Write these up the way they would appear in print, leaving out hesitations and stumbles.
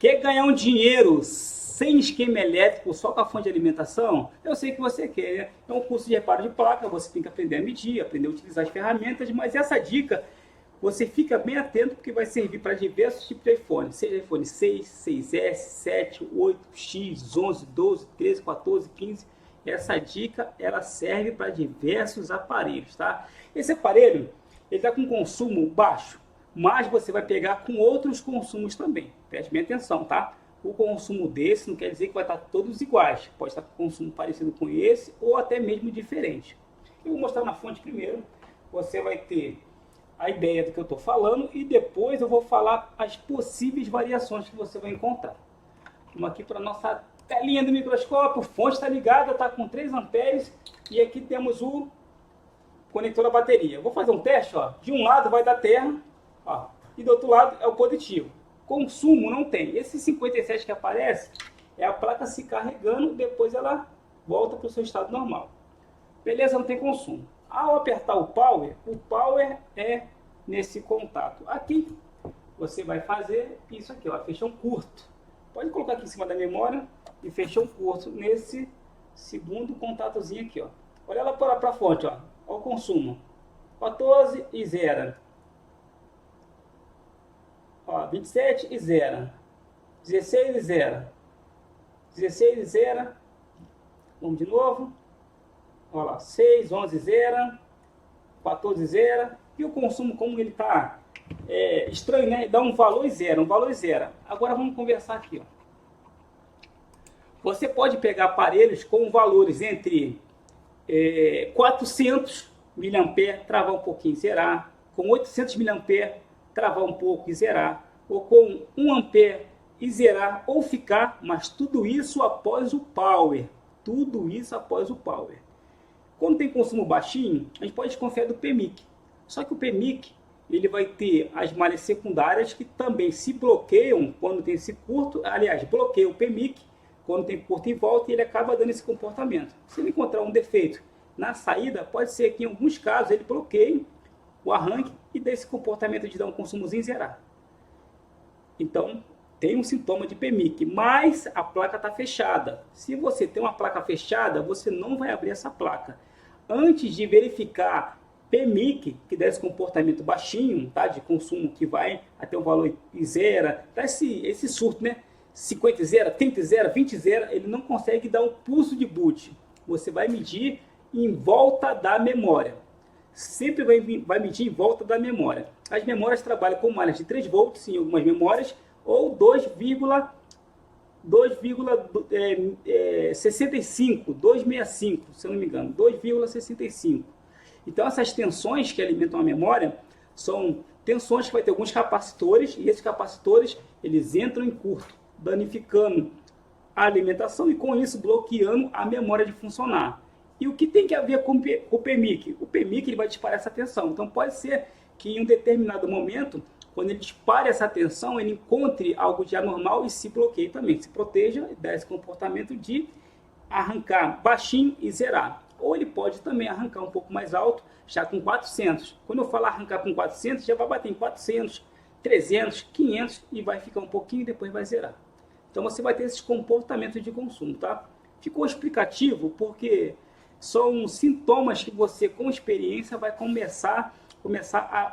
Quer ganhar um dinheiro sem esquema elétrico, só com a fonte de alimentação? Eu sei que você quer, né? É um curso de reparo de placa, você tem que aprender a medir, aprender a utilizar as ferramentas, mas essa dica você fica bem atento porque vai servir para diversos tipos de iPhone, seja iPhone 6, 6S, 7, 8, X, 11, 12, 13, 14, 15. Essa dica ela serve para diversos aparelhos, tá? Esse aparelho ele está com consumo baixo, mas você vai pegar com outros consumos também. Preste bem atenção, tá? O consumo desse não quer dizer que vai estar todos iguais. Pode estar com consumo parecido com esse ou até mesmo diferente. Eu vou mostrar na fonte primeiro. Você vai ter a ideia do que eu estou falando e depois eu vou falar as possíveis variações que você vai encontrar. Vamos aqui para a nossa telinha do microscópio. A fonte está ligada, está com 3 amperes e aqui temos o conector da bateria. Vou fazer um teste, ó. De um lado vai dar terra, ó, e do outro lado é o positivo. Consumo não tem. Esse 57 que aparece é a placa se carregando, depois ela volta para o seu estado normal. Beleza, não tem consumo. Ao apertar o power é nesse contato. Aqui você vai fazer isso aqui, ó, fechão curto. Pode colocar aqui em cima da memória e fechão curto nesse segundo contatozinho aqui, ó. Olha lá para a fonte, ó. Olha o consumo. 14 e 0. Ó, 27 e 0. 16 e 0. 16 e 0. Vamos de novo. Olha lá, 6, 11 e 0. 14 e 0. E o consumo, como ele está estranho, né? Dá um valor e 0, um valor e 0. Agora vamos conversar aqui, ó. Você pode pegar aparelhos com valores entre 400 mA, travar um pouquinho e zerar. Com 800 mA, travar um pouco e zerar. Ou com 1 ampere e zerar ou ficar, mas tudo isso após o power. Tudo isso após o power. Quando tem consumo baixinho, a gente pode desconfiar do PMIC. Só que o PMIC ele vai ter as malhas secundárias que também se bloqueiam quando tem esse curto. Aliás, bloqueia o PMIC quando tem curto em volta e ele acaba dando esse comportamento. Se ele encontrar um defeito na saída, pode ser que em alguns casos ele bloqueie o arranque e dê esse comportamento de dar um consumozinho e zerar. Então, tem um sintoma de PMIC, mas a placa está fechada. Se você tem uma placa fechada, você não vai abrir essa placa. Antes de verificar PMIC, que dá esse comportamento baixinho, tá, de consumo que vai até o valor e zera, dá esse surto, né? 50 e 0, 30 e 0, 20 e 0, ele não consegue dar um pulso de boot. Você vai medir em volta da memória. Sempre vai medir em volta da memória. As memórias trabalham com malhas de 3 volts em algumas memórias, ou 2,65, se eu não me engano, 2,65. Então essas tensões que alimentam a memória são tensões que vai ter alguns capacitores, e esses capacitores eles entram em curto, danificando a alimentação e com isso bloqueando a memória de funcionar. E o que tem que a ver com o PMIC? O PMIC ele vai disparar essa tensão. Então pode ser que em um determinado momento, quando ele dispare essa tensão, ele encontre algo de anormal e se bloqueie também. Se proteja e dá esse comportamento de arrancar baixinho e zerar. Ou ele pode também arrancar um pouco mais alto, já com 400. Quando eu falo arrancar com 400, já vai bater em 400, 300, 500 e vai ficar um pouquinho e depois vai zerar. Então você vai ter esses comportamentos de consumo, tá? Ficou explicativo porque são sintomas que você, com experiência, vai começar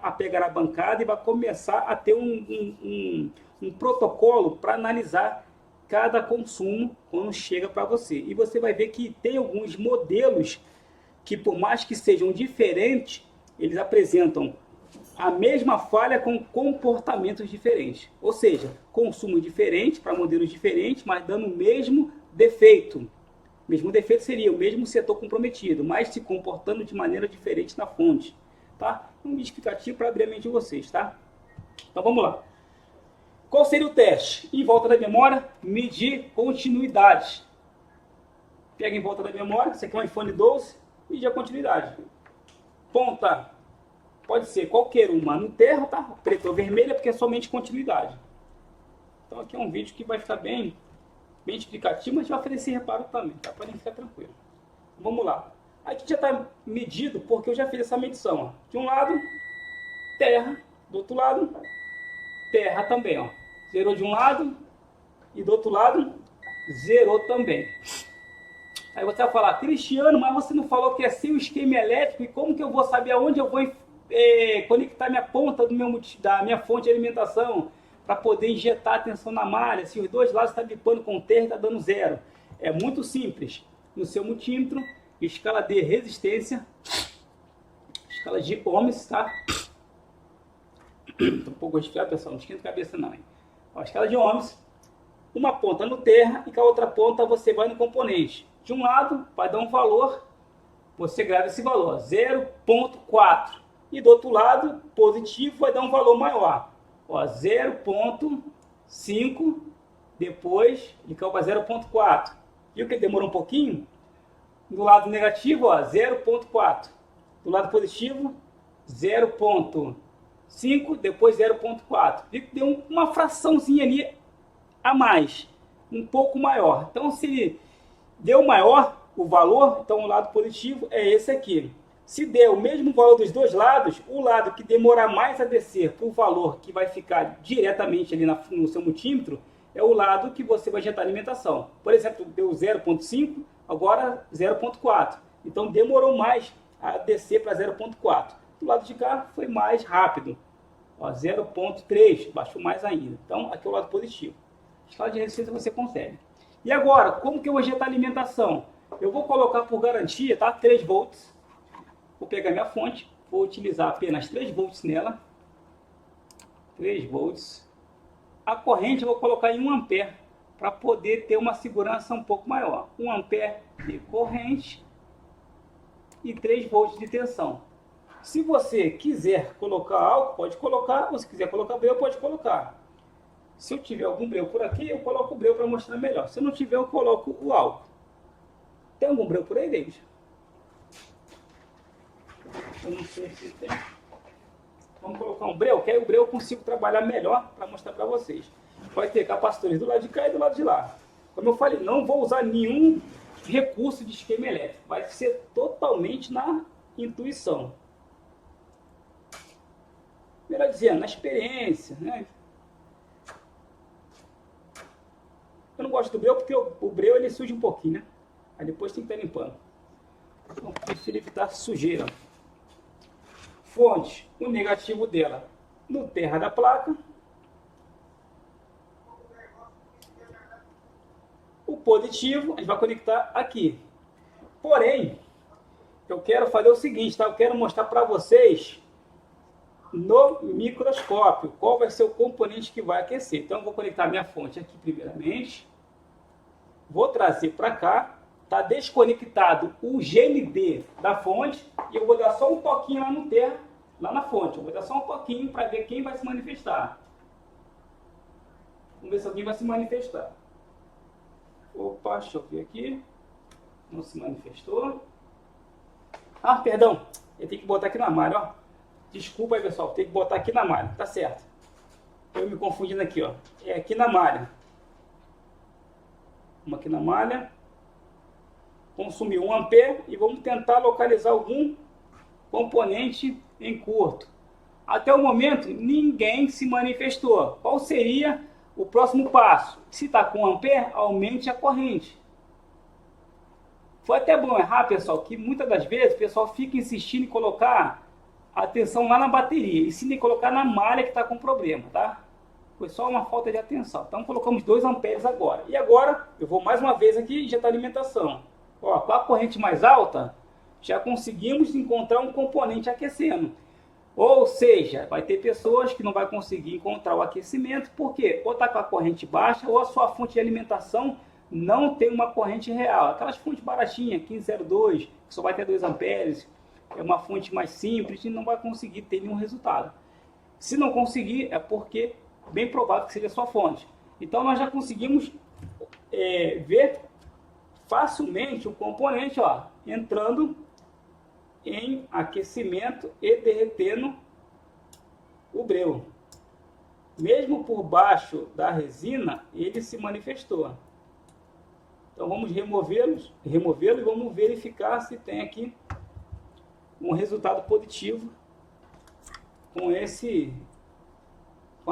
a pegar a bancada e vai começar a ter um protocolo para analisar cada consumo quando chega para você. E você vai ver que tem alguns modelos que, por mais que sejam diferentes, eles apresentam a mesma falha com comportamentos diferentes. Ou seja, consumo diferente para modelos diferentes, mas dando o mesmo defeito. O mesmo defeito seria o mesmo setor comprometido, mas se comportando de maneira diferente na fonte. Tá? Um explicativo para abrir a mente de vocês, tá? Então vamos lá. Qual seria o teste? Em volta da memória, medir continuidade. Pega em volta da memória, esse aqui é um iPhone 12, medir a continuidade. Ponta, pode ser qualquer uma no terra, tá? Preta ou vermelha, porque é somente continuidade. Então aqui é um vídeo que vai ficar bem explicativo, mas vai oferecer reparo também, tá? Podem ficar tranquilo. Vamos lá. Aqui já está medido porque eu já fiz essa medição. Ó. De um lado, terra. Do outro lado, terra também. Ó. Zerou de um lado, e do outro lado zerou também. Aí você vai falar, Cristiano, mas você não falou que é sem o esquema elétrico, e como que eu vou saber aonde eu vou conectar minha ponta da minha fonte de alimentação para poder injetar a tensão na malha, se os dois lados estão bipando com terra e está dando zero? É muito simples. No seu multímetro, escala de resistência, escala de ohms, tá? Tô um pouco resfriado, pessoal, não esquenta a cabeça não, hein? Ó, escala de ohms, uma ponta no terra e com a outra ponta você vai no componente. De um lado vai dar um valor, você grava esse valor, 0,4. E do outro lado, positivo, vai dar um valor maior. 0,5, depois ele caiu para 0,4. Viu que ele demorou um pouquinho? Do lado negativo, 0,4. Do lado positivo, 0,5, depois 0,4. Viu que deu uma fraçãozinha ali a mais, um pouco maior. Então, se deu maior o valor, então o lado positivo é esse aqui. Se der o mesmo valor dos dois lados, o lado que demorar mais a descer para o valor que vai ficar diretamente ali no seu multímetro, é o lado que você vai injetar alimentação. Por exemplo, deu 0,5, agora 0,4. Então demorou mais a descer para 0,4. Do lado de cá foi mais rápido. 0,3, baixou mais ainda. Então aqui é o lado positivo. Escala de resistência você consegue. E agora, como que eu vou injetar alimentação? Eu vou colocar por garantia, tá? 3 volts. Vou pegar minha fonte, vou utilizar apenas 3 volts nela. 3 volts. A corrente eu vou colocar em 1 ampere, para poder ter uma segurança um pouco maior. 1 ampere de corrente e 3 volts de tensão. Se você quiser colocar álcool, pode colocar. Ou se quiser colocar breu, pode colocar. Se eu tiver algum breu por aqui, eu coloco o breu para mostrar melhor. Se eu não tiver, eu coloco o álcool. Tem algum breu por aí, David? Eu não sei se tem. Vamos colocar um breu, que aí o breu eu consigo trabalhar melhor para mostrar para vocês. Vai ter capacitores do lado de cá e do lado de lá. Como eu falei, não vou usar nenhum recurso de esquema elétrico. Vai ser totalmente na intuição. Melhor dizendo, na experiência, né? Eu não gosto do breu porque o breu ele suja um pouquinho, né? Aí depois tem que estar limpando. Então, prefiro evitar sujeira. Fonte, o negativo dela no terra da placa. O positivo a gente vai conectar aqui. Porém, eu quero fazer o seguinte, tá? Eu quero mostrar para vocês no microscópio qual vai ser o componente que vai aquecer. Então eu vou conectar minha fonte aqui primeiramente. Vou trazer para cá. Está desconectado o GND da fonte e eu vou dar só um toquinho lá no terra, lá na fonte. Eu vou dar só um toquinho para ver quem vai se manifestar. Vamos ver se alguém vai se manifestar. Opa, deixa eu ver aqui. Não se manifestou. Ah, perdão. Eu tenho que botar aqui na malha, ó. Desculpa aí, pessoal. Tem que botar aqui na malha. Tá certo. Eu me confundindo aqui, ó. É aqui na malha. Vamos aqui na malha. Consumiu 1 ampere e vamos tentar localizar algum componente em curto. Até o momento, ninguém se manifestou. Qual seria o próximo passo? Se está com 1 ampere, aumente a corrente. Foi até bom errar, pessoal, que muitas das vezes o pessoal fica insistindo em colocar a tensão lá na bateria. E sim de colocar na malha que está com problema, tá? Foi só uma falta de atenção. Então colocamos 2 amperes agora. E agora eu vou mais uma vez aqui injetar alimentação. Ó, com a corrente mais alta, já conseguimos encontrar um componente aquecendo. Ou seja, vai ter pessoas que não vai conseguir encontrar o aquecimento, porque ou está com a corrente baixa, ou a sua fonte de alimentação não tem uma corrente real. Aquelas fontes baratinhas, 1502, que só vai ter 2 amperes, é uma fonte mais simples e não vai conseguir ter nenhum resultado. Se não conseguir, é porque bem provável que seja a sua fonte. Então nós já conseguimos ver facilmente o componente, ó, entrando em aquecimento e derretendo o breu. Mesmo por baixo da resina, ele se manifestou. Então vamos removê-lo e vamos verificar se tem aqui um resultado positivo com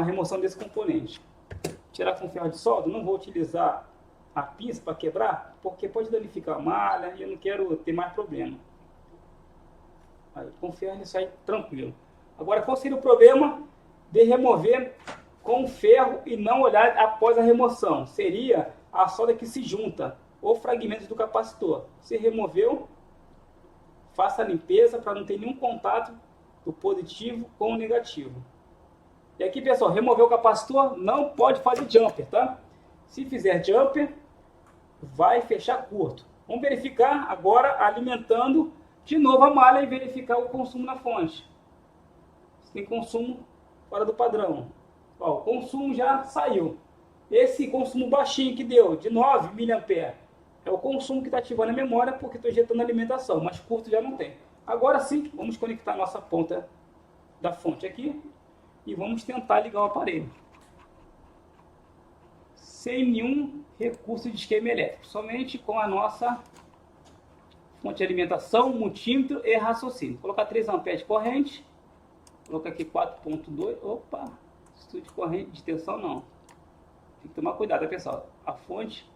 a remoção desse componente. tirar com ferro de solda, não vou utilizar a pinça para quebrar, porque pode danificar a malha e eu não quero ter mais problema. Aí, com ferro ele sai tranquilo. Agora, qual seria o problema de remover com ferro e não olhar após a remoção? Seria a solda que se junta ou fragmentos do capacitor. Se removeu, faça a limpeza para não ter nenhum contato do positivo com o negativo. E aqui, pessoal, remover o capacitor, não pode fazer jumper, tá? Se fizer jumper, vai fechar curto. Vamos verificar agora alimentando de novo a malha e verificar o consumo na fonte. Se tem consumo fora do padrão. Ó, o consumo já saiu. Esse consumo baixinho que deu, de 9 mA, é o consumo que está ativando a memória porque estou injetando alimentação, mas curto já não tem. Agora sim, vamos conectar a nossa ponta da fonte aqui e vamos tentar ligar o aparelho. Sem nenhum recurso de esquema elétrico, somente com a nossa fonte de alimentação, multímetro e raciocínio. Vou colocar 3 amperes de corrente, vou colocar aqui 4.2, opa, estudo de corrente de tensão não. Tem que tomar cuidado, pessoal. A fonte,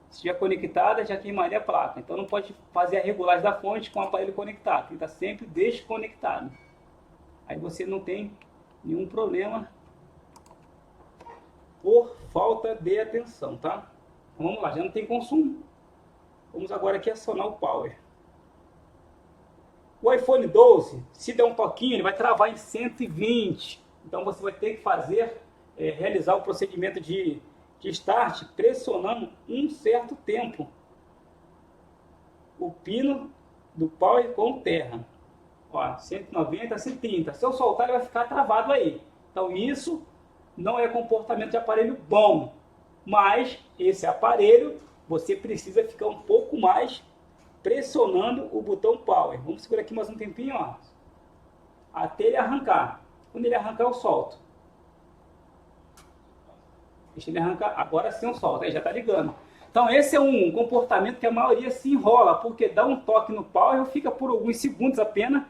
se estiver conectada, já queimaria a placa. Então não pode fazer a regulagem da fonte com o aparelho conectado. Tem que estar sempre desconectado. Aí você não tem nenhum problema por falta de atenção, tá? Então vamos lá, já não tem consumo. Vamos agora aqui acionar o power. O iPhone 12, se der um toquinho, ele vai travar em 120. Então você vai ter que fazer, realizar o procedimento de start pressionando um certo tempo o pino do power com terra. Ó, 190, 130. Se eu soltar, ele vai ficar travado aí. Então isso não é comportamento de aparelho bom. Mas esse aparelho, você precisa ficar um pouco mais pressionando o botão power. Vamos segurar aqui mais um tempinho, ó, até ele arrancar. Quando ele arrancar, eu solto. Deixa ele arrancar. Agora sim eu solto. Aí já está ligando. Então esse é um comportamento que a maioria se enrola, porque dá um toque no power, fica por alguns segundos apenas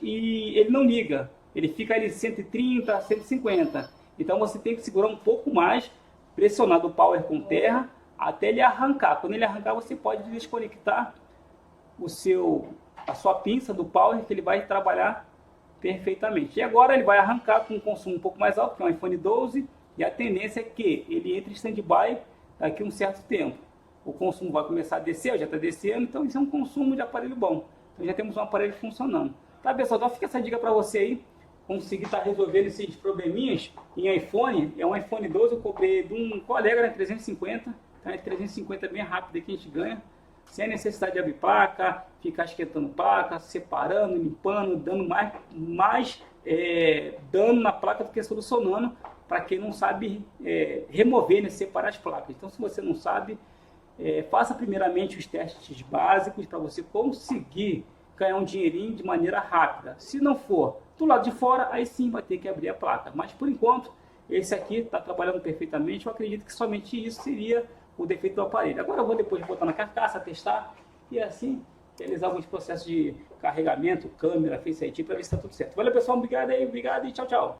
e ele não liga. Ele fica ali 130, 150. Então você tem que segurar um pouco mais, pressionar o power com terra, até ele arrancar. Quando ele arrancar, você pode desconectar a sua pinça do power, que ele vai trabalhar perfeitamente. E agora ele vai arrancar com um consumo um pouco mais alto, que é um iPhone 12, e a tendência é que ele entre em stand-by daqui a um certo tempo. O consumo vai começar a descer, já está descendo, então isso é um consumo de aparelho bom. Então já temos um aparelho funcionando. Tá, pessoal? Então fica essa dica para você aí, conseguir estar resolvendo esses probleminhas em iPhone. É um iPhone 12, eu comprei de um colega, né, 350, então é 350 bem rápido que a gente ganha, sem a necessidade de abrir placa, ficar esquentando placa, separando, limpando, dando mais dano na placa do que solucionando, para quem não sabe remover, né, separar as placas. Então se você não sabe, faça primeiramente os testes básicos para você conseguir ganhar um dinheirinho de maneira rápida. Se não for do lado de fora, aí sim vai ter que abrir a placa. Mas por enquanto, esse aqui está trabalhando perfeitamente. Eu acredito que somente isso seria o defeito do aparelho. Agora eu vou depois botar na carcaça, testar e assim realizar alguns processos de carregamento, câmera, Face ID, para ver se está tudo certo. Valeu, pessoal, obrigado aí, obrigado e tchau, tchau.